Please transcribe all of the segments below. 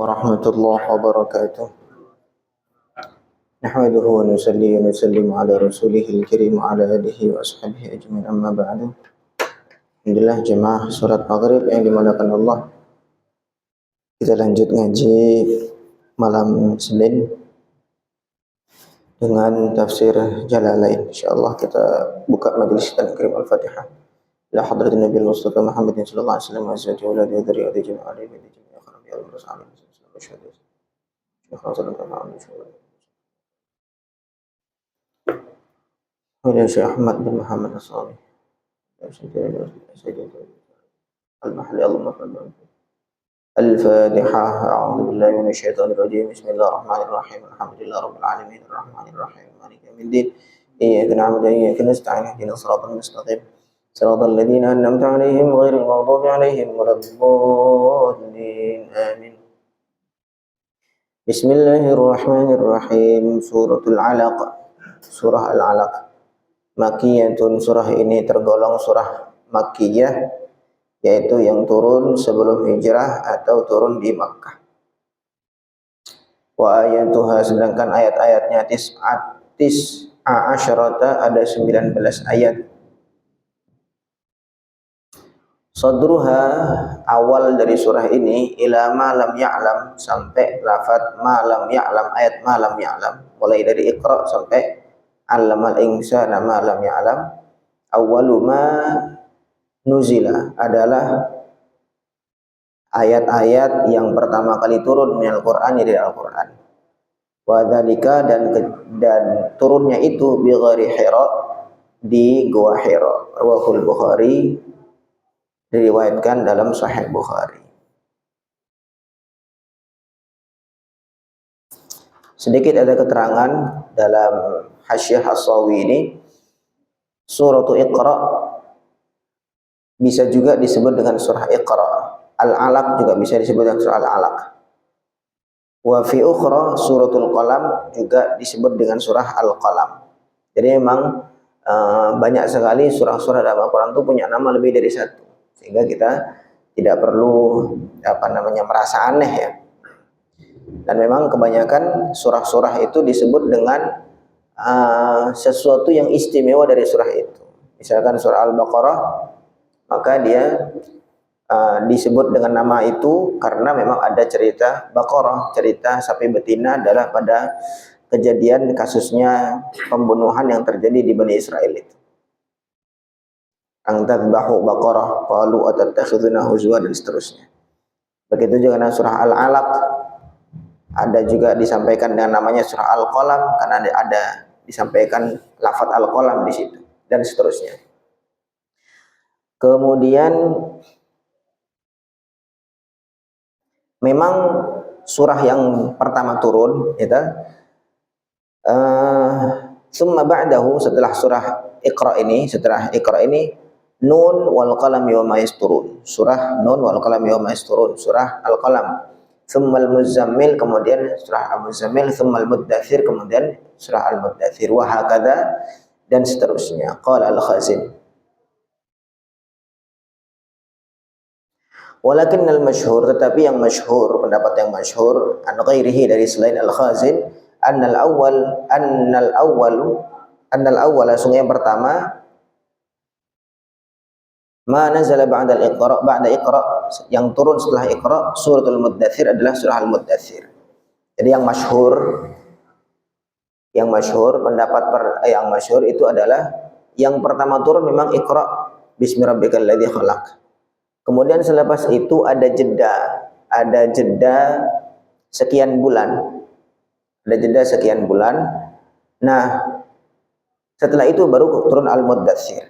ورحمة الله وبركاته. نحمده ونصلي ونسلم على رسوله الكريم وعلى آله وأصحابه أجمعين, أما بعد. Alhamdulillah jemaah surat maghrib yang dimuliakan Allah, kita lanjut ngaji malam Senin dengan tafsir Jalalain. Insyaallah kita buka majelis kita dengan Al-Fatihah. La hadratin Nabi Mustafa Muhammadin sallallahu alaihi wasallam wa azwajihi wa auladihi wa dzurriyyatihi jami'an alaihi wa jami'a akhrabihi wa rasulih wa Syekh Ahmad bin Muhammad As-Salih المحلي اللهم صل الفاتحة. أعوذ بالله من الشيطان الرجيم. بسم الله الرحمن الرحيم. الحمد لله رب العالمين الرحمن الرحيم مالك يوم الدين إياك نعبد وإياك نستعين اهدنا الصراط المستقيم صراط الذين أنعمت عليهم غير المغضوب عليهم ولا الضالين آمين. بسم الله الرحمن الرحيم. Suratul Alaq, surah Al-Alaq Makkiyatun. Surah ini tergolong surah Makkiyah, yaitu yang turun sebelum hijrah atau turun di Makkah. Wa ayatuha, sedangkan ayat-ayatnya tis'a asyarata, ada 19 ayat. Sadruha, awal dari surah ini, ila ma lam ya'lam, sampai lafaz ma lam ya'lam, ayat ma lam ya'lam, mulai dari Iqra sampai allamal insana ma lam ya'lam. Awwalu ma nuzila, adalah ayat-ayat yang pertama kali turun min Al-Qur'an, dari Al-Qur'an. Wa dzalika, dan turunnya itu bi ghairi Hira, di Gua Hira. Rawahul Bukhari, diriwayatkan dalam Sahih Bukhari. Sedikit ada keterangan dalam Hasyiah As-Sawi ini, Suratul Iqra bisa juga disebut dengan surah Iqra. Al-Alaq juga bisa disebut dengan surah Al-Alaq. Wa fi ukhra Suratul Qalam juga disebut dengan surah Al-Qalam. Jadi memang banyak sekali surah-surah dalam Al-Quran itu punya nama lebih dari satu, sehingga kita tidak perlu merasa aneh ya. Dan memang kebanyakan surah-surah itu disebut dengan sesuatu yang istimewa dari surah itu. Misalkan surah Al-Baqarah, maka dia disebut dengan nama itu karena memang ada cerita Baqarah, cerita sapi betina, adalah pada kejadian kasusnya pembunuhan yang terjadi di Bani Israel itu. Ang tadbahu Baqarah qalu atattakhiduna huzwa, dan seterusnya. Begitu juga dengan surah Al-Alaq, ada juga disampaikan dengan namanya surah Al-Qalam karena ada disampaikan lafaz Al-Qalam di situ, dan seterusnya. Kemudian memang surah yang pertama turun itu summa ba'dahu, setelah surah Iqra ini, Nun wal qalami wa ma yasturun, surah Nun wal qalami wa ma yasturun, surah Al-Qalam. Tsummal Muzammil, kemudian surah Al-Muzammil. Tsummal Muddatsir, kemudian surah Al-Muddatsir. Wa hakadha, dan seterusnya. Qala Al-Khazin. Walakin al-masyhur, tetapi yang masyhur, pendapat yang masyhur, an ghairihi, dari selain Al-Khazin, annal awwal, sungguh yang pertama, ma nazala ba'da Iqra, yang turun setelah Iqra, suratul Muddatsir, adalah surah Al-Muddatsir. Jadi yang masyhur, pendapat yang masyhur itu adalah yang pertama turun memang Iqra bismi rabbikal ladzi khalaq. Kemudian selepas itu ada jeda sekian bulan. Nah, setelah itu baru turun Al-Muddatsir.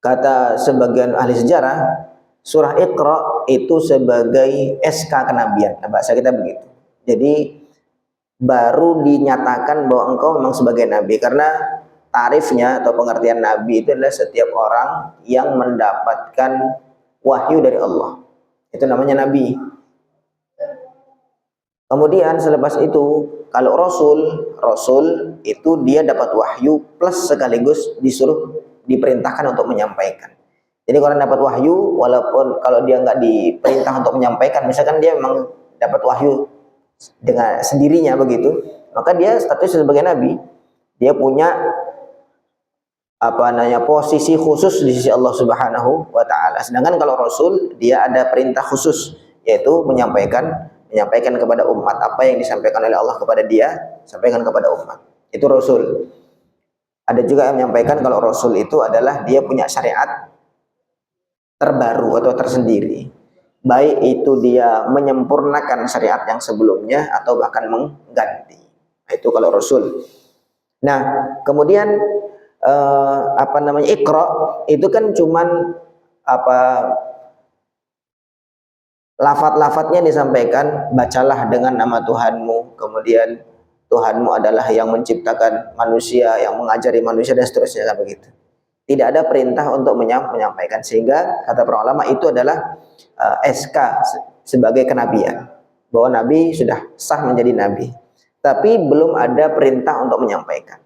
Kata sebagian ahli sejarah, surah Iqra itu sebagai SK kenabian. Nah, bahasa kita begitu. Jadi baru dinyatakan bahwa engkau memang sebagai nabi, karena tarifnya atau pengertian nabi itu adalah setiap orang yang mendapatkan wahyu dari Allah. Itu namanya nabi. Kemudian selepas itu, kalau rasul itu dia dapat wahyu plus sekaligus diperintahkan untuk menyampaikan. Jadi kalau dapat wahyu, walaupun kalau dia nggak diperintah untuk menyampaikan, misalkan dia memang dapat wahyu dengan sendirinya begitu, maka dia status sebagai nabi. Dia punya posisi khusus di sisi Allah Subhanahu wa taala. Sedangkan kalau rasul, dia ada perintah khusus, yaitu menyampaikan kepada umat apa yang disampaikan oleh Allah kepada dia, sampaikan kepada umat. Itu rasul. Ada juga yang menyampaikan kalau rasul itu adalah dia punya syariat terbaru atau tersendiri, baik itu dia menyempurnakan syariat yang sebelumnya atau bahkan mengganti. Nah, itu kalau rasul. Nah, kemudian Iqra itu kan cuman lafaz-lafaznya disampaikan, bacalah dengan nama Tuhanmu, kemudian Tuhanmu adalah yang menciptakan manusia, yang mengajari manusia, dan seterusnya kan begitu. Tidak ada perintah untuk menyampaikan, sehingga kata para ulama itu adalah SK sebagai kenabian, bahwa nabi sudah sah menjadi nabi, tapi belum ada perintah untuk menyampaikan.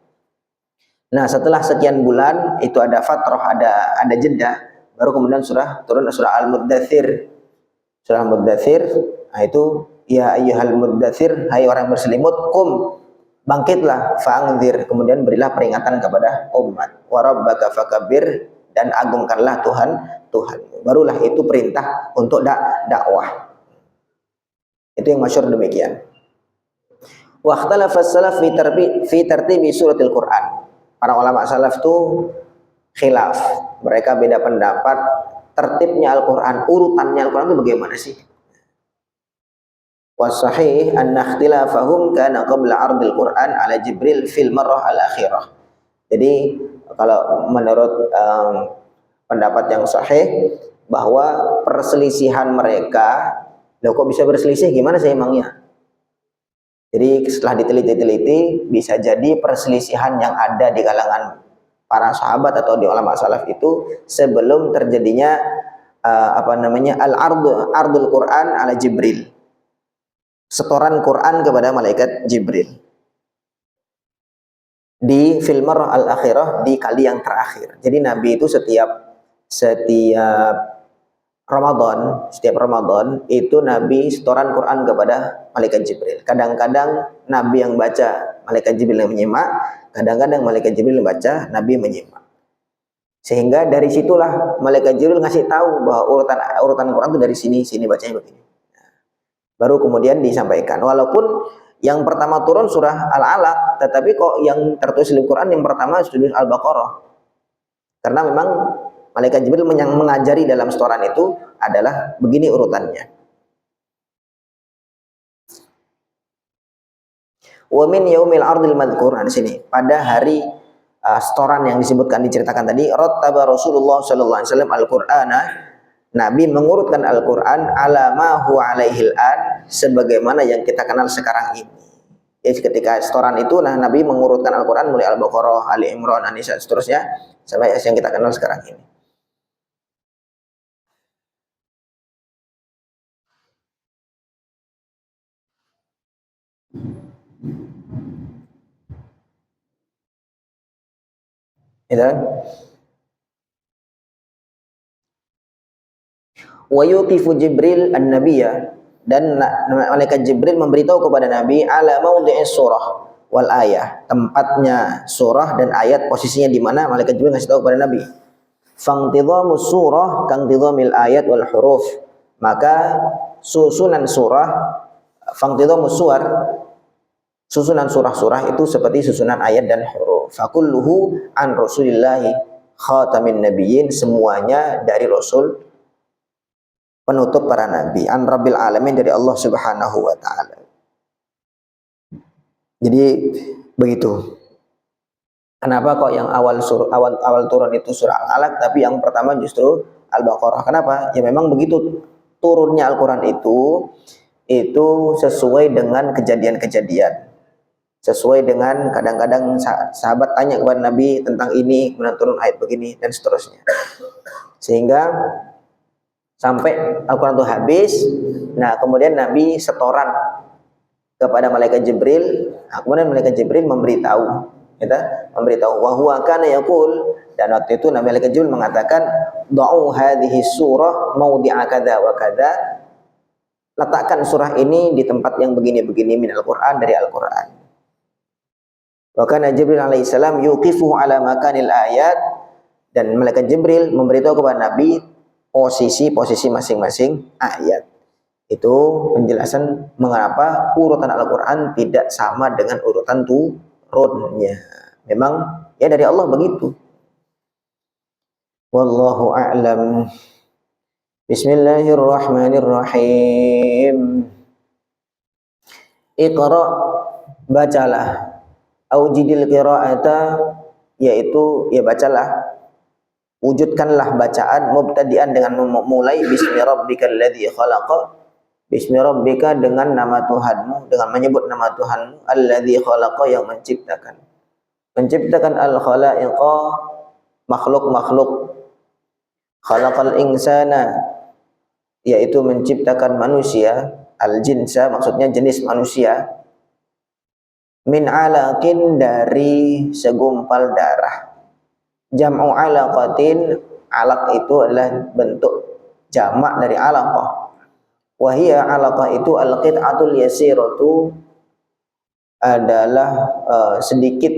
Nah, setelah sekian bulan itu ada fatrah, ada jeda, baru kemudian turun surah Al-Muddatsir. Surah Al-Muddatsir, nah itu ya ayyuhal muddatsir, hai orang berselimut, qum, bangkitlah, fa'anzir, kemudian berilah peringatan kepada umat, wa rabbaka fakabbir, dan agungkanlah Tuhanmu. Barulah itu perintah untuk dakwah. Itu yang masyhur demikian. Wa ikhtalafa as-salaf fi tartibi suratil Qur'an. Para ulama salaf itu khilaf, mereka beda pendapat tertibnya Al-Qur'an, urutannya Al-Qur'an itu bagaimana sih? Wasahih anna ikhtilafahum kana qabla ardil Qur'an ala Jibril fil marrah al-akhirah. Jadi kalau menurut pendapat yang sahih, bahwa perselisihan mereka, loh kok bisa berselisih, gimana sih emangnya? Jadi setelah diteliti-teliti, bisa jadi perselisihan yang ada di kalangan para sahabat atau di ulama salaf itu sebelum terjadinya ardul Quran ala Jibril, setoran Quran kepada malaikat Jibril di filmar al-akhirah, di kali yang terakhir. Jadi Nabi itu setiap Ramadan itu Nabi setoran Quran kepada malaikat Jibril. Kadang-kadang Nabi yang baca, malaikat Jibril yang menyimak, kadang-kadang malaikat Jibril yang baca, Nabi menyimak. Sehingga dari situlah malaikat Jibril ngasih tahu bahwa urutan Quran itu dari sini bacanya begini. Baru kemudian disampaikan. Walaupun yang pertama turun surah Al-Alaq, tetapi kok yang tertulis di Quran yang pertama surah Al-Baqarah. Karena memang malaikat Jibril yang mengajari dalam setoran itu adalah begini urutannya. Wa min yaumil ardil madhkur, di sini pada hari setoran yang diceritakan tadi, rattaba Rasulullah sallallahu alaihi wasallam al-Qur'ana, Nabi mengurutkan Al-Qur'an ala ma huwa alaihil an, sebagaimana yang kita kenal sekarang ini. Jadi ketika setoran itu, nah Nabi mengurutkan Al-Qur'an mulai Al-Baqarah, Ali Imran, An-Nisa, seterusnya sampai yang kita kenal sekarang ini. Gitu. Wa yuqifu Jibril an-nabiyya, dan malaikat Jibril memberitahu kepada Nabi ala maudhi'is surah wal ayah, tempatnya surah dan ayat, posisinya di mana, malaikat Jibril ngasih tahu kepada Nabi. Fangtidhamus surah kangtidhamil ayat wal huruf, maka susunan surah, fangtidhamus suwar, susunan surah-surah itu seperti susunan ayat dan huruf. Fakulluhu an Rasulillahi khatamin nabiyyin, semuanya dari Rasul penutup para nabi, an Rabbil alamin, dari Allah Subhanahu wa taala. Jadi begitu. Kenapa kok yang awal turun itu surah Al-Alaq, tapi yang pertama justru Al-Baqarah? Kenapa? Ya memang begitu turunnya Al-Qur'an itu sesuai dengan kejadian-kejadian. Sesuai dengan kadang-kadang sahabat tanya kepada Nabi tentang ini, kemudian turun ayat begini dan seterusnya. Sehingga sampai Al-Quran itu habis, nah kemudian Nabi setoran kepada malaikat Jibril, nah, kemudian malaikat Jibril memberitahu kita memberitahu wa huwa kana yaqul, dan waktu itu Nabi Malaikat Jibril mengatakan da'u hadhihi surah maudi'a kadza wa kadza, letakkan surah ini di tempat yang begini-begini min Al-Qur'an, dari Al-Qur'an. Wa kana Jibril alaihissalam yuqifu ala makanil ayat, dan Malaikat Jibril memberitahu kepada Nabi posisi masing-masing ayat. Itu penjelasan mengapa urutan Al-Qur'an tidak sama dengan urutan turunnya. Memang ya dari Allah begitu. Wallahu a'lam. Bismillahirrahmanirrahim. Iqra, bacalah. Aujidil qira'ata, yaitu ya bacalah, wujudkanlah bacaan, mubtadi'an dengan memulai bismi rabbikal ladzi khalaqa, bismi rabbika dengan nama Tuhanmu, dengan menyebut nama Tuhanmu, alladzi khalaqa, yang menciptakan al-khalaiqa, makhluk-makhluk, khalaqal insana, yaitu menciptakan manusia, al-jinsa maksudnya jenis manusia, min alaqin, dari segumpal darah. Jam'u alaqatin, alaq itu adalah bentuk jamak dari alaqah. Wa hiya, alaqah itu al-qit'atul yasiratu, adalah sedikit,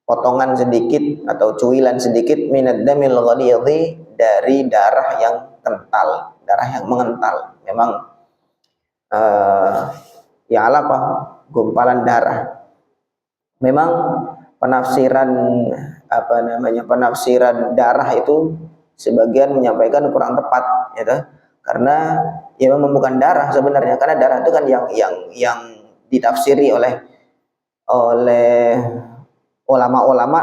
potongan sedikit atau cuilan sedikit, minad damil ghalidhi, dari darah yang kental, darah yang mengental. Memang ya alaqah, gumpalan darah. Memang penafsiran penafsiran darah itu sebagian menyampaikan kurang tepat, gitu. Karena ya memang bukan darah sebenarnya, karena darah itu kan yang ditafsiri oleh ulama-ulama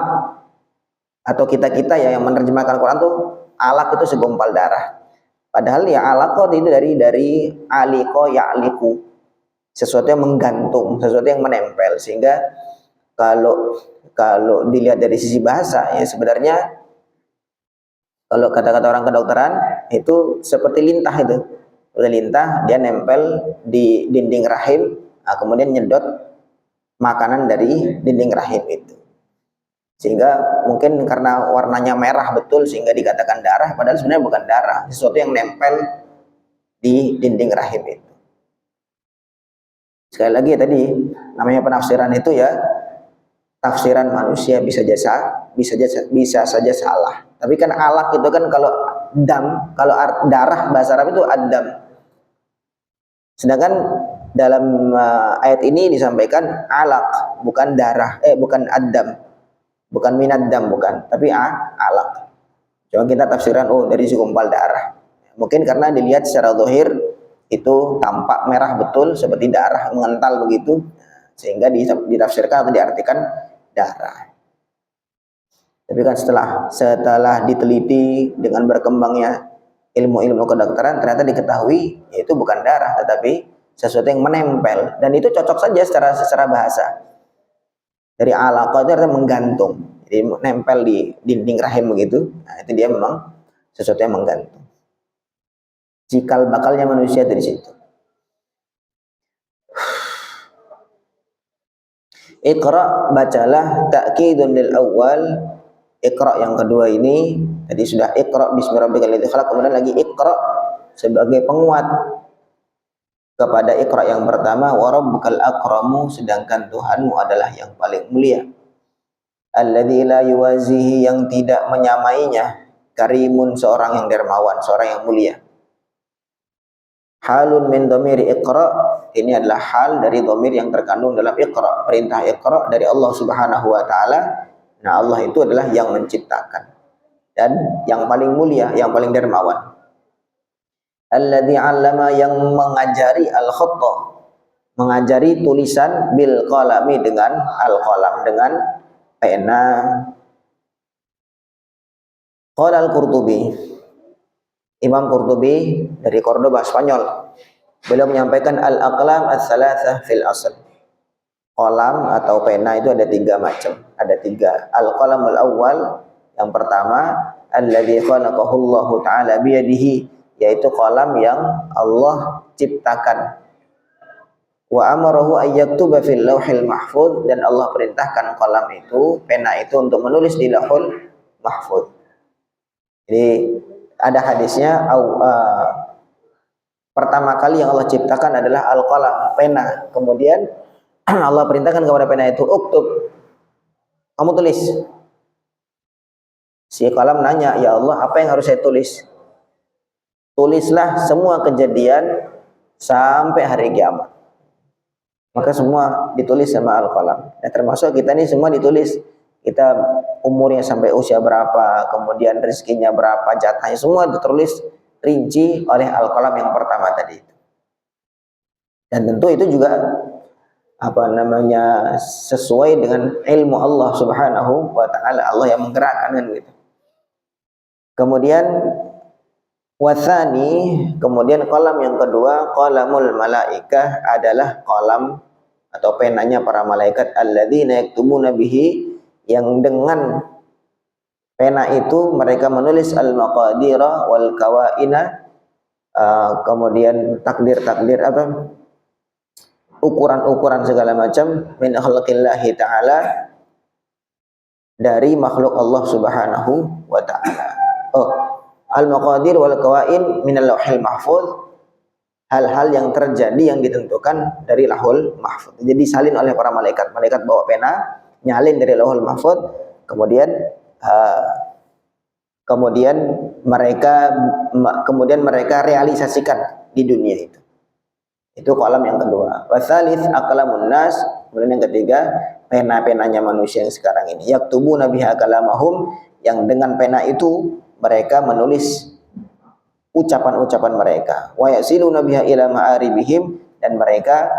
atau kita ya yang menerjemahkan Quran tuh alaq itu segumpal darah. Padahal ya alaqah itu dari aliko ya'liku, sesuatu yang menggantung, sesuatu yang menempel. Sehingga kalau dilihat dari sisi bahasa, ya sebenarnya kalau kata-kata orang kedokteran itu seperti lintah, itu seperti lintah, dia nempel di dinding rahim, kemudian nyedot makanan dari dinding rahim itu, sehingga mungkin karena warnanya merah betul sehingga dikatakan darah, padahal sebenarnya bukan darah, sesuatu yang nempel di dinding rahim itu. Sekali lagi tadi namanya penafsiran itu ya, tafsiran manusia bisa saja salah. Tapi kan alaq itu kan kalau darah bahasa Arab itu adam. Sedangkan dalam ayat ini disampaikan alaq, bukan darah, bukan adam, bukan minad dam, bukan, tapi alaq. Coba kita tafsiran dari segumpal darah. Mungkin karena dilihat secara zahir itu tampak merah betul seperti darah mengental begitu, sehingga ditafsirkan atau diartikan darah. Tapi kan setelah diteliti dengan berkembangnya ilmu-ilmu kedokteran, ternyata diketahui yaitu bukan darah tetapi sesuatu yang menempel, dan itu cocok saja secara bahasa. Dari alaqah itu artinya menggantung, jadi nempel di dinding rahim begitu. Nah, itu dia memang sesuatu yang menggantung. Cikal bakalnya manusia dari situ. Iqra, bacalah, ta'kidun lil awal. Iqra yang kedua ini tadi sudah iqra bismi rabbikal ladzi khalaq, kemudian lagi iqra sebagai penguat kepada iqra yang pertama, wa rabbukal akramu, sedangkan Tuhanmu adalah yang paling mulia. Alladzi la yuwazihi, yang tidak menyamainya, karimun, seorang yang dermawan, seorang yang mulia. Halun min dhamiri iqra, ini adalah hal dari dhamir yang terkandung dalam iqra, perintah iqra dari Allah Subhanahu wa taala. Nah, Allah itu adalah yang menciptakan dan yang paling mulia, yang paling dermawan. Alladzi 'allama, yang mengajari al-khatta, mengajari tulisan, bil qalami, dengan al-qalam, dengan pena. Qala al-Qurtubi, Imam Qurtubi dari Cordoba, Spanyol, beliau menyampaikan al-aqlam ats-tsalatsah fil asl. Qalam atau pena itu ada 3 macam, ada 3. Al-qalamul awal, yang pertama, alladzi khalaqahu Allah taala biyadihi, yaitu qalam yang Allah ciptakan Wa amarahu ayyaktuba fil lauhil mahfuz, dan Allah perintahkan qalam itu, pena itu untuk menulis di lauhul mahfuz. Jadi ada hadisnya pertama kali yang Allah ciptakan adalah al-qalam, pena. Kemudian Allah perintahkan kepada pena itu, uktub, kamu tulis. Si qalam nanya, ya Allah, apa yang harus saya tulis? Tulislah semua kejadian sampai hari kiamat. Maka semua ditulis sama al-qalam. Nah, termasuk kita ini semua ditulis. Kita umurnya sampai usia berapa, kemudian rezekinya berapa, jatahnya, semua ditulis rinci oleh al-qalam yang pertama tadi. Dan tentu itu juga sesuai dengan ilmu Allah Subhanahu wa taala, Allah yang menggerakkan kan gitu. Kemudian wasani, kemudian qalam yang kedua, qalamul malaikah, adalah qalam atau penanya para malaikat, alladzina yaktubuna bihi, yang dengan pena itu mereka menulis al-maqadira wal kawaina, kemudian takdir-takdir apa, ukuran-ukuran segala macam, min khalqillahi ta'ala, dari makhluk Allah Subhanahu wa ta'ala. Al-maqadir wal kawain minal lauhil mahfuz, hal-hal yang terjadi yang ditentukan dari lauhul mahfuz. Jadi salin oleh para malaikat. Malaikat bawa pena, nyalin dari lauhul mahfuz, kemudian mereka realisasikan di dunia itu. Itu qalam yang kedua. Wasalits aqlamun nas, kemudian yang ketiga pena-penanya manusia yang sekarang ini. Yaktubuna biha kalamahum, yang dengan pena itu mereka menulis ucapan-ucapan mereka. Wa yasiluna biha ila ma'aribihim, dan mereka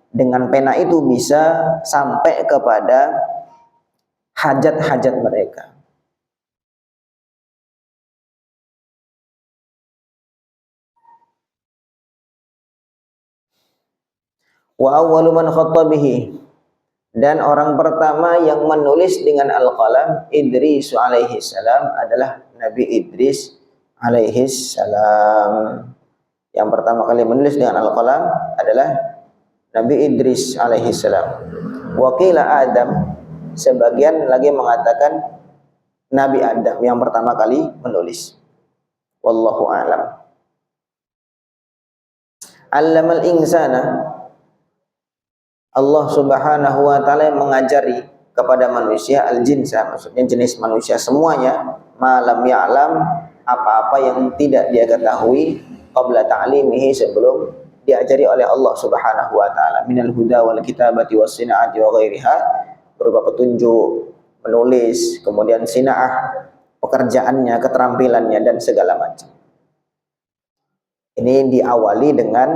dengan pena itu bisa sampai kepada hajat-hajat mereka. Wa awwalu man khatta bihi, dan orang pertama yang menulis dengan al-qalam, Idris alaihi salam, adalah Nabi Idris alaihi salam. Yang pertama kali menulis dengan al-qalam adalah Nabi Idris alaihi salam. Wa qila Adam, sebagian lagi mengatakan Nabi Adam yang pertama kali menulis. Wallahu a'lam. Allamal insana, Allah Subhanahu wa taala mengajari kepada manusia, al-jinsa, maksudnya jenis manusia semuanya, malam ya'lam, apa-apa yang tidak dia ketahui, qabla ta'limihi, sebelum diajari oleh Allah Subhanahu wa taala, minal huda wal kitabati was sinaati wa ghairiha, berupa petunjuk, menulis, kemudian sinaah, pekerjaannya, keterampilannya, dan segala macam. Ini diawali dengan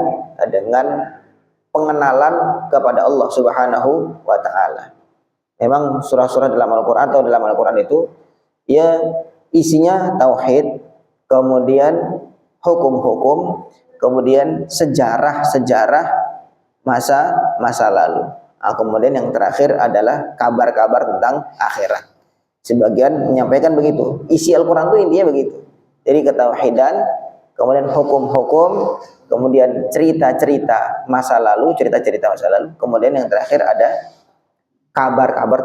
pengenalan kepada Allah Subhanahu wa taala. Memang surah-surah dalam Al-Qur'an atau dalam Al-Qur'an itu ya isinya tauhid, kemudian hukum-hukum, kemudian sejarah-sejarah masa lalu. Kemudian yang terakhir adalah kabar-kabar tentang akhirat. Sebagian menyampaikan begitu. Isi Al-Qur'an itu intinya begitu. Jadi ketauhidan, kemudian hukum-hukum, kemudian cerita-cerita masa lalu, kemudian yang terakhir ada kabar-kabar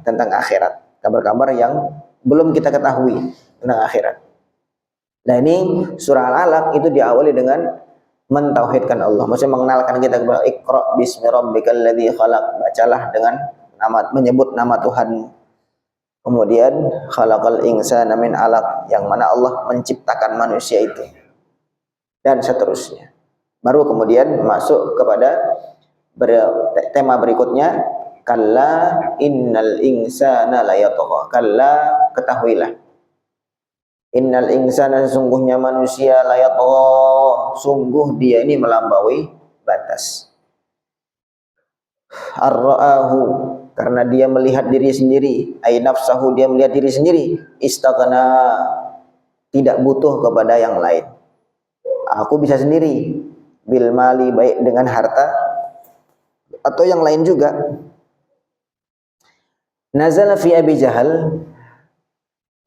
tentang akhirat, kabar-kabar yang belum kita ketahui tentang akhirat. Nah, ini surah Al-Alaq itu diawali dengan mentauhidkan Allah, maksudnya mengenalkan kita kepada Iqra bismi rabbikal ladzi khalaq, bacalah dengan menyebut nama Tuhanmu. Kemudian khalaqal insana min 'alaq, yang mana Allah menciptakan manusia itu, dan seterusnya. Baru kemudian masuk kepada tema berikutnya, kalla innal insana layatgha. Kalla, ketahuilah, innal insana, sesungguhnya manusia, layatgha, sungguh dia ini melampaui batas. Ar-ra'ahu, karena dia melihat diri sendiri, ay nafsahu, dia melihat diri sendiri, istaghna, tidak butuh kepada yang lain. Aku bisa sendiri, bil mali, baik dengan harta atau yang lain juga. Nazala fi Abi Jahal,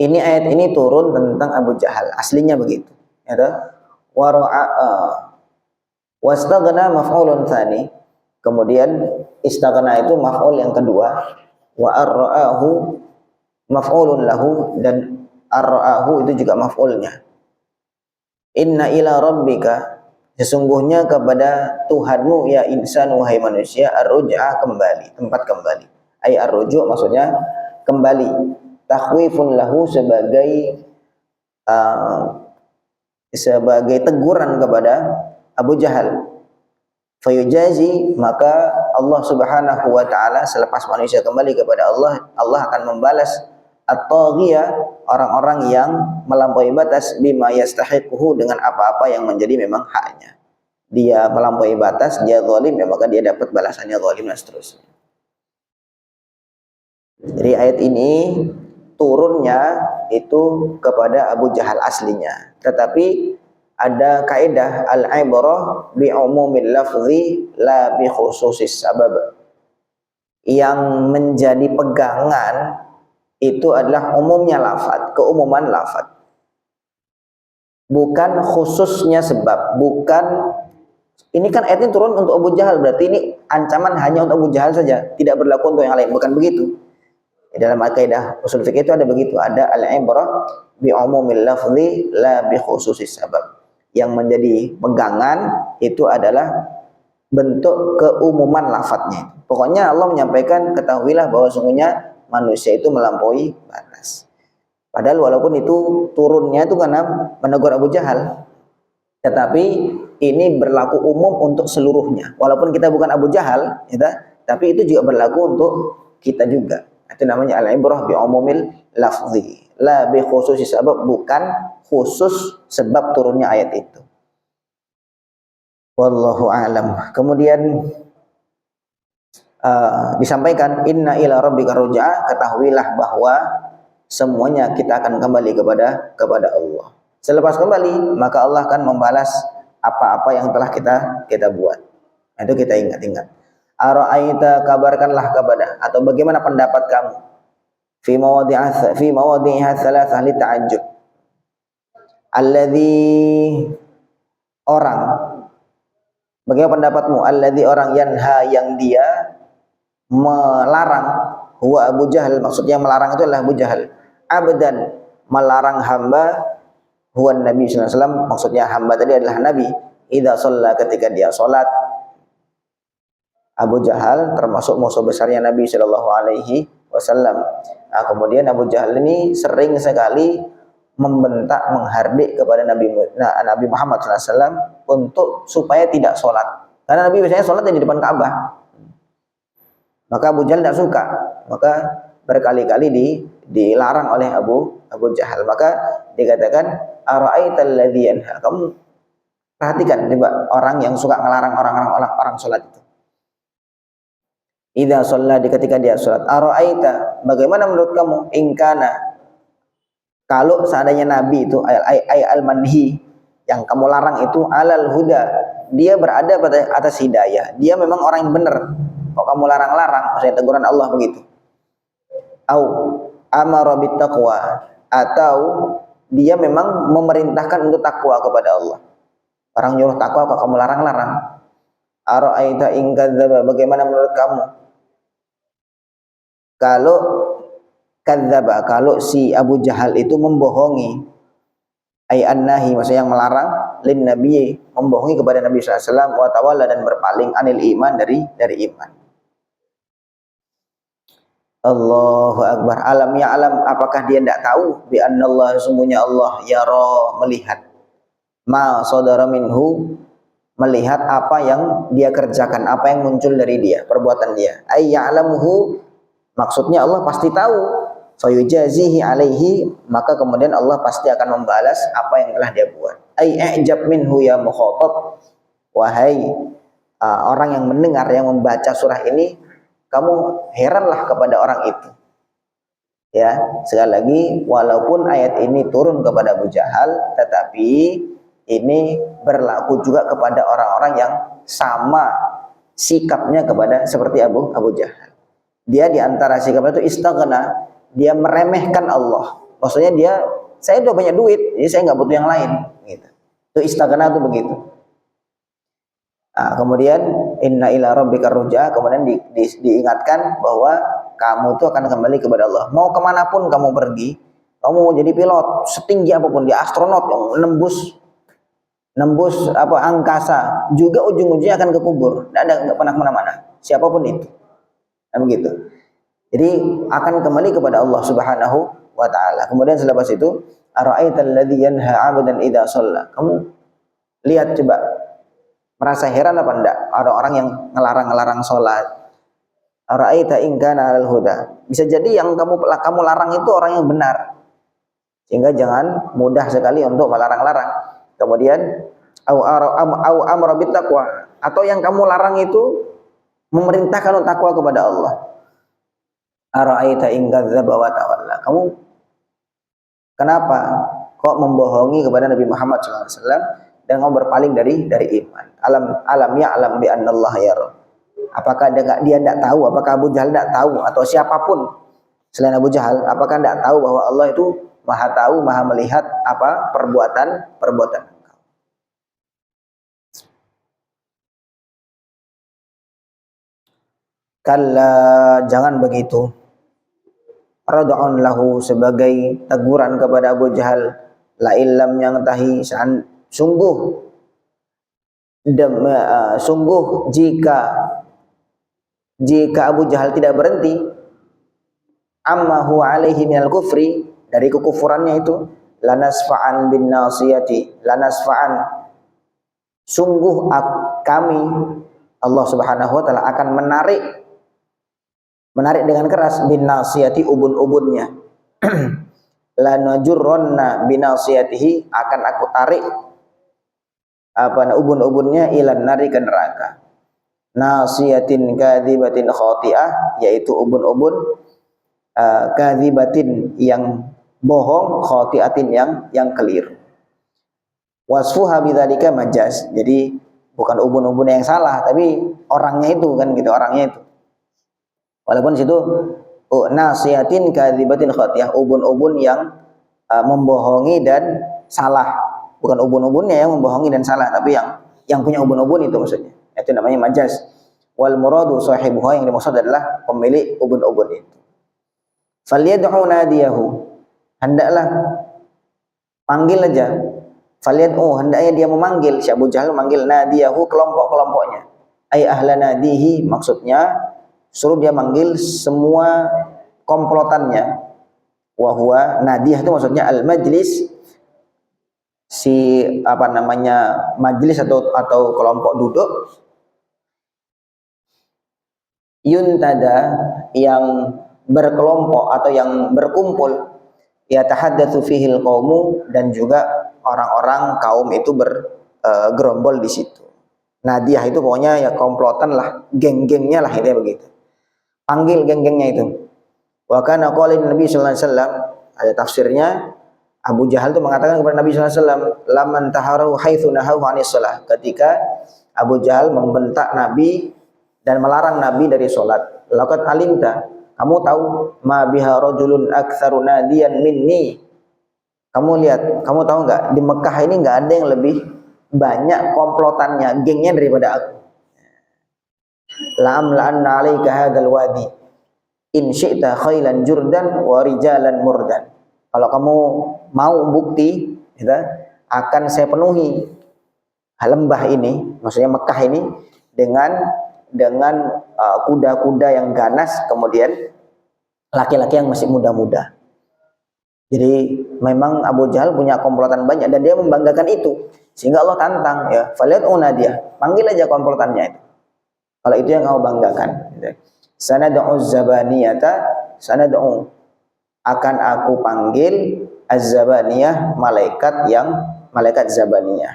ini ayat ini turun tentang Abu Jahal, aslinya begitu. Ya, wara'a wastaghna maf'ulun tsani, Kemudian istaghna itu maf'ul yang kedua, wa ar-ra'ahu maf'ulun lahu, dan ar-ra'ahu itu juga maf'ulnya. Inna ila rabbika, sesungguhnya kepada Tuhanmu ya insan, wahai manusia, ar-ruj'ah kembali, tempat kembali. Ay ar-ruju' maksudnya kembali. Takhwifun lahu sebagai teguran kepada Abu Jahal. Fayujazi, maka Allah Subhanahu wa taala selepas manusia kembali kepada Allah, Allah akan membalas at-taghiya, orang-orang yang melampaui batas, bima yastahiquhu, dengan apa-apa yang menjadi memang haknya. Dia melampaui batas, dia zalim, ya maka dia dapat balasannya zalim, dan seterusnya. Jadi ayat ini turunnya itu kepada Abu Jahal aslinya, tetapi ada kaidah al-ibrah bi umumil lafzi la bi khususis sabab. Yang menjadi pegangan itu adalah umumnya lafaz, keumuman lafaz, bukan khususnya sebab. Bukan, ini kan ayat ini turun untuk Abu Jahal, berarti ini ancaman hanya untuk Abu Jahal saja, tidak berlaku untuk yang lain, bukan begitu. Dalam kaidah usul fikih itu ada begitu, ada al-ibrah bi umumil lafzi la bi khususis sabab. Yang menjadi pegangan itu adalah bentuk keumuman lafadznya. Pokoknya Allah menyampaikan, ketahuilah bahwa sungguhnya manusia itu melampaui batas. Padahal walaupun itu turunnya itu karena menegur Abu Jahal, tetapi ini berlaku umum untuk seluruhnya. Walaupun kita bukan Abu Jahal, tapi itu juga berlaku untuk kita juga. Itu namanya al-ibrah bi umumil lafzi la bi khususi sabab, bukan khusus sebab turunnya ayat itu. Wallahu a'lam. Kemudian disampaikan inna ila rabbika ruj'a, ketahuilah bahwa semuanya kita akan kembali kepada Allah. Selepas kembali, maka Allah akan membalas apa-apa yang telah kita buat. Itu kita ingat-ingat. Ara'aita, kabarkanlah kepada, atau bagaimana pendapat kamu, fi mawadhi'iha thalathah li ta'ajjub, alladhi, orang, bagaimana pendapatmu, alladhi, orang, yanha, yang dia melarang, huwa Abu Jahal, maksudnya melarang itu adalah Abu Jahal, abdan, melarang hamba, huwa Nabi sallallahu alaihi wasallam, maksudnya hamba tadi adalah Nabi, idza shalla, ketika dia salat. Abu Jahal termasuk musuh besarnya Nabi Shallallahu Alaihi Wasallam. Nah, kemudian Abu Jahal ini sering sekali membentak, menghardik kepada Nabi Muhammad SAW untuk supaya tidak sholat. Karena Nabi biasanya sholat di depan Ka'bah. Maka Abu Jahal tidak suka. Maka berkali-kali dilarang oleh Abu Jahal. Maka dikatakan, ara'aital ladzi yanha. Kamu perhatikan coba orang yang suka ngelarang orang sholat itu. Idza shalla, ketika dia salat. Ara'aita, bagaimana menurut kamu, ingkana, kalau seandainya Nabi itu al-manhi, yang kamu larang itu, alal huda, dia berada pada atas hidayah, dia memang orang yang benar, kok kamu larang-larang, maksudnya teguran Allah begitu. Au amara bit taqwa, atau dia memang memerintahkan untuk takwa kepada Allah, orang nyuruh takwa kok kamu larang-larang. Ara'aita in kadzdzaba, bagaimana menurut kamu kalau kadzdzaba, kalau si Abu Jahal itu membohongi, ay annahi, maksudnya yang melarang, lin nabi, membohongi kepada Nabi sallallahu alaihi wasallam, wa tawalla, dan berpaling, anil iman, dari iman. Allahu akbar. Alam ya'lam, apakah dia tidak tahu, bi annallaha, sungguhnya Allah, yara, melihat, ma sadara minhu, melihat apa yang dia kerjakan, apa yang muncul dari dia, perbuatan dia. Ay ya'lamuhu, maksudnya Allah pasti tahu, fayujazihi alaihi, maka kemudian Allah pasti akan membalas apa yang telah dia buat. Ai i'jab minhu ya mukhatab, wahai orang yang mendengar, yang membaca surah ini, kamu heranlah kepada orang itu. Ya, sekali lagi, walaupun ayat ini turun kepada Abu Jahal, tetapi ini berlaku juga kepada orang-orang yang sama sikapnya kepada seperti Abu Jahal. Dia diantara sikapnya itu istaghna, dia meremehkan Allah. Maksudnya saya udah banyak duit, jadi saya nggak butuh yang lain. Gitu. Itu istaghna itu begitu. Kemudian inna ila rabbika ruj'a, kemudian diingatkan bahwa kamu itu akan kembali kepada Allah. Mau kemanapun kamu pergi, kamu mau jadi pilot setinggi apapun, dia astronot yang nembus apa angkasa, juga ujung-ujungnya akan kekubur. Nggak pernah kemana-mana. Siapapun itu. Nah, begitu. Jadi akan kembali kepada Allah Subhanahu wa taala. Kemudian selepas itu, ara'aital ladzi yanha 'abdan idza shalla. Kamu lihat coba, merasa heran apa enggak ada orang yang ngelarang-ngelarang sholat? Ara'aita in kana 'alal huda. Bisa jadi yang kamu larang itu orang yang benar. Sehingga jangan mudah sekali untuk melarang-larang. Kemudian au amra bittaqwa, atau yang kamu larang itu memerintahkan untuk takwa kepada Allah. Ara'aita in kadzdzaba wa tawalla. Kamu kenapa kok membohongi kepada Nabi Muhammad SAW dan kamu berpaling dari iman? Alam ya'lam bi annallaha yara. Apakah dia tidak tahu? Apakah Abu Jahal tidak tahu, atau siapapun selain Abu Jahal, apakah tidak tahu bahwa Allah itu Maha tahu, Maha melihat apa perbuatan engkau? Kalla, jangan begitu. Rad'un lahu, sebagai teguran kepada Abu Jahal. La illam yang tahi, sungguh jika Abu Jahal tidak berhenti, amma huwa alaihi minal kufri, dari kekufurannya itu, lanasfa'an bin nasiyati, lanasfa'an, sungguh kami Allah Subhanahu wa taala akan menarik dengan keras bin nasiyati, ubun-ubunnya. Lanajurronna bin nasiyatihi, akan aku tarik ubun-ubunnya ilan nari, ke neraka. Nasiyatin kadzibatin khati'ah, yaitu ubun-ubun kadzibatin yang bohong, khati'atin yang keliru. Wasfuha bidzalika majaz. Jadi bukan ubun-ubun yang salah, tapi orangnya itu kan gitu, orangnya itu. Walaupun situ nasiyatin kadzibatin khati'ah, ubun-ubun yang membohongi dan salah. Bukan ubun-ubunnya yang membohongi dan salah, tapi yang punya ubun-ubun itu maksudnya. Itu namanya majaz. Wal muradu sahibuha, yang dimaksud adalah pemilik ubun-ubun itu. Falyad'u nadiyahu, hendaklah panggil aja. Falyad'u, hendaknya dia memanggil, si Abu Jahal memanggil nadiyahu, kelompok-kelompoknya. Ay ahla nadihi, maksudnya suruh dia manggil semua komplotannya. Wa huwa nadiyah itu maksudnya al majlis, majlis atau kelompok duduk, yuntada, yang berkelompok atau yang berkumpul, yatahaddatsu fihil qaumu, dan juga orang-orang kaum itu bergerombol di situ. Nadiyah itu pokoknya ya komplotan lah, geng-gengnya lah, itu begitu. Panggil geng-gengnya itu. Wa kana qaulin Nabi sallallahu alaihi wasallam, ada tafsirnya, Abu Jahal itu mengatakan kepada Nabi sallallahu alaihi wasallam, laman taharu haitsu nahahu anis shalah, ketika Abu Jahal membentak Nabi dan melarang Nabi dari salat. Laqad alimta, kamu tahu, ma biha rajulun aktsaru nadiyan minni. Kamu lihat, kamu tahu enggak, di Mekah ini enggak ada yang lebih banyak komplotannya, gengnya daripada aku. La'am la'anna 'alaika hadzal wadi in syi'ta khailan jurdan wa rijalan murdan. Kalau kamu mau bukti, ya, akan saya penuhi lembah ini, maksudnya Mekah ini, dengan kuda-kuda yang ganas, kemudian laki-laki yang masih muda-muda. Jadi memang Abu Jahal punya komplotan banyak dan dia membanggakan itu, sehingga Allah tantang, ya, falyad'u nadiyah, panggil aja komplotannya itu. Kalau itu yang kamu banggakan. Sanad'u zabaniyata, sanad'u, akan aku panggil az-zabaniyah, malaikat zabaniyah.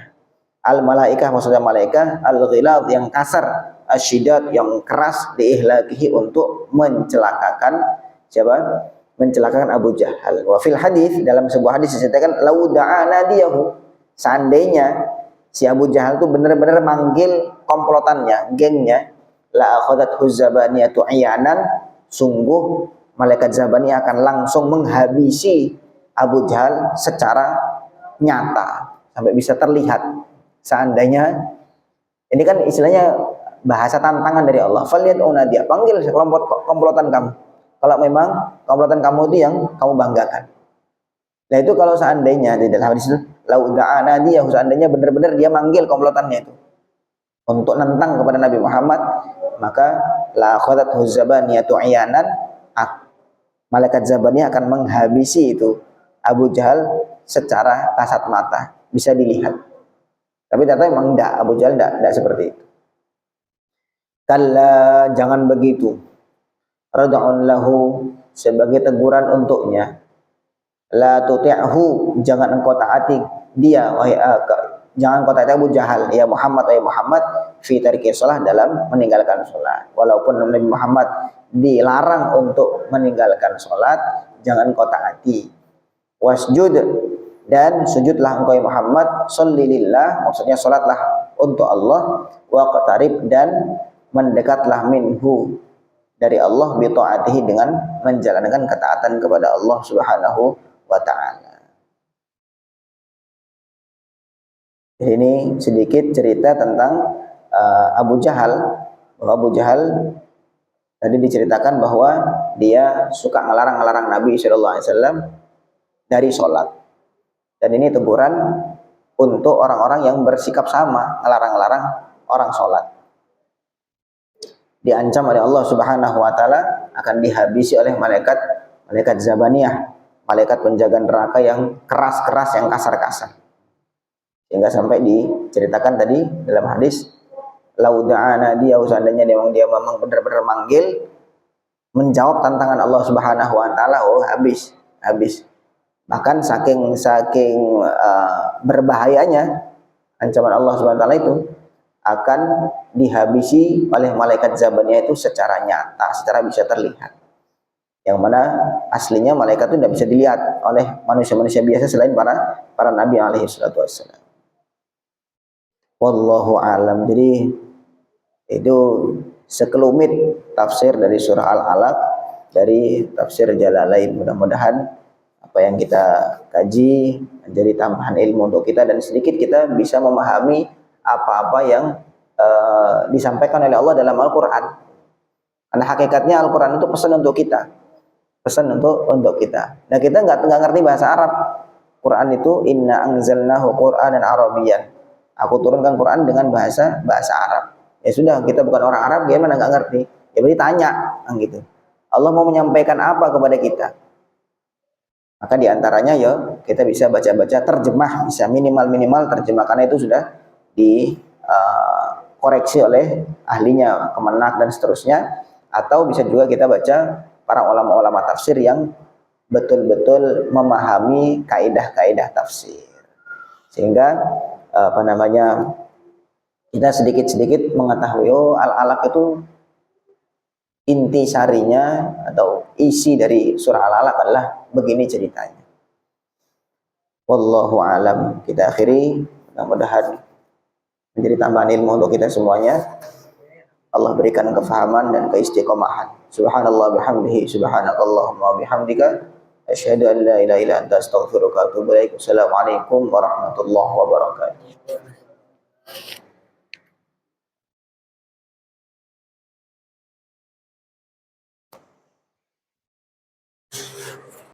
Al-malaikah maksudnya malaikat, al-ghilad yang kasar, asyidat yang keras, diihlakihi untuk mencelakakan siapa? Mencelakakan Abu Jahal. Wa fil hadis, dalam sebuah hadis diceritakan, lau da'a nadiyahu, seandainya si Abu Jahal itu benar-benar manggil komplotannya, gengnya, la akhadathu zabaniyatu iyanan, sungguh malaikat zabaniyah akan langsung menghabisi Abu Jahal secara nyata, sampai bisa terlihat. Seandainya Ini kan istilahnya bahasa tantangan dari Allah. Falyad'u nadiya, panggil komplotan kamu. Kalau memang komplotan kamu itu yang kamu banggakan. Nah itu kalau seandainya di dalam hadis itu, lau da'a nadiya, seandainya benar-benar dia manggil komplotannya itu untuk nentang kepada Nabi Muhammad, maka la khadathu zabaniyatu iyanan, malaikat Zabaniyah akan menghabisi itu Abu Jahal secara kasat mata, bisa dilihat. Tapi ternyata memang enggak, Abu Jahal enggak seperti itu. Kalla, jangan begitu. Rad'un lahu, sebagai teguran untuknya. La tuti'hu, jangan engkau taati dia, wahai jangan engkau taati Abu Jahal, ya Muhammad, wahai Muhammad, fi tarki shalah, dalam meninggalkan salat. Walaupun Nabi Muhammad dilarang untuk meninggalkan salat, jangan engkau taati. Wasjud, dan sujudlah engkau ya Muhammad, sholli lillah, maksudnya salatlah untuk Allah, waqtarib, dan mendekatlah minhu, dari Allah, bi ta'atihi, dengan menjalankan ketaatan kepada Allah Subhanahu wa ta'ala. Ini sedikit cerita tentang Abu Jahal. Bahwa Abu Jahal tadi diceritakan bahwa dia suka ngelarang Nabi Shallallahu Alaihi Wasallam dari sholat. Dan ini teguran untuk orang-orang yang bersikap sama, ngelarang orang sholat. Diancam oleh Allah Subhanahu wa ta'ala akan dihabisi oleh malaikat Zabaniyah, malaikat penjaga neraka yang keras-keras, yang kasar-kasar. Sehingga sampai diceritakan tadi dalam hadis, lau da'ana dia, seandainya dia memang benar-benar manggil, menjawab tantangan Allah Subhanahu wa ta'ala, oh habis. Bahkan saking berbahayanya ancaman Allah Subhanahu wa ta'ala itu, akan dihabisi oleh malaikat Zabaniyah itu secara nyata, secara bisa terlihat. Yang mana aslinya malaikat itu tidak bisa dilihat oleh manusia-manusia biasa selain para nabi alaihi salatu wassalam. Wallahu alam. Jadi itu sekelumit tafsir dari surah Al-Alaq, dari tafsir Jalalain. Mudah-mudahan apa yang kita kaji menjadi tambahan ilmu untuk kita, dan sedikit kita bisa memahami apa-apa yang disampaikan oleh Allah dalam Al-Quran. Karena hakikatnya Al-Quran itu pesan untuk kita, pesan untuk kita. Nah kita nggak ngerti bahasa Arab. Quran itu inna anzalnahu Qur'anan Arabiyyan. Aku turunkan Quran dengan bahasa Arab. Ya sudah, kita bukan orang Arab, gimana nggak ngerti? Ya berarti tanya, gitu. Allah mau menyampaikan apa kepada kita? Maka diantaranya ya kita bisa baca-baca terjemah, bisa minimal terjemah, karena itu sudah dikoreksi oleh ahlinya, Kemenak dan seterusnya. Atau bisa juga kita baca para ulama-ulama tafsir yang betul-betul memahami kaidah-kaidah tafsir, sehingga kita sedikit-sedikit mengetahui, oh Al-Alaq itu inti sarinya atau isi dari surah Al-Alaq adalah begini ceritanya. Wallahu alam. Kita akhiri, mudah-mudahan menjadi tambahan ilmu untuk kita semuanya. Allah berikan kefahaman dan keistiqomahan. Subhanallah bihamdihi, subhanakallahumma bihamdika, asyhadu an la ilaha illa anta, astaghfiruka wa atubu ilaik. Assalamualaikum warahmatullahi wabarakatuh.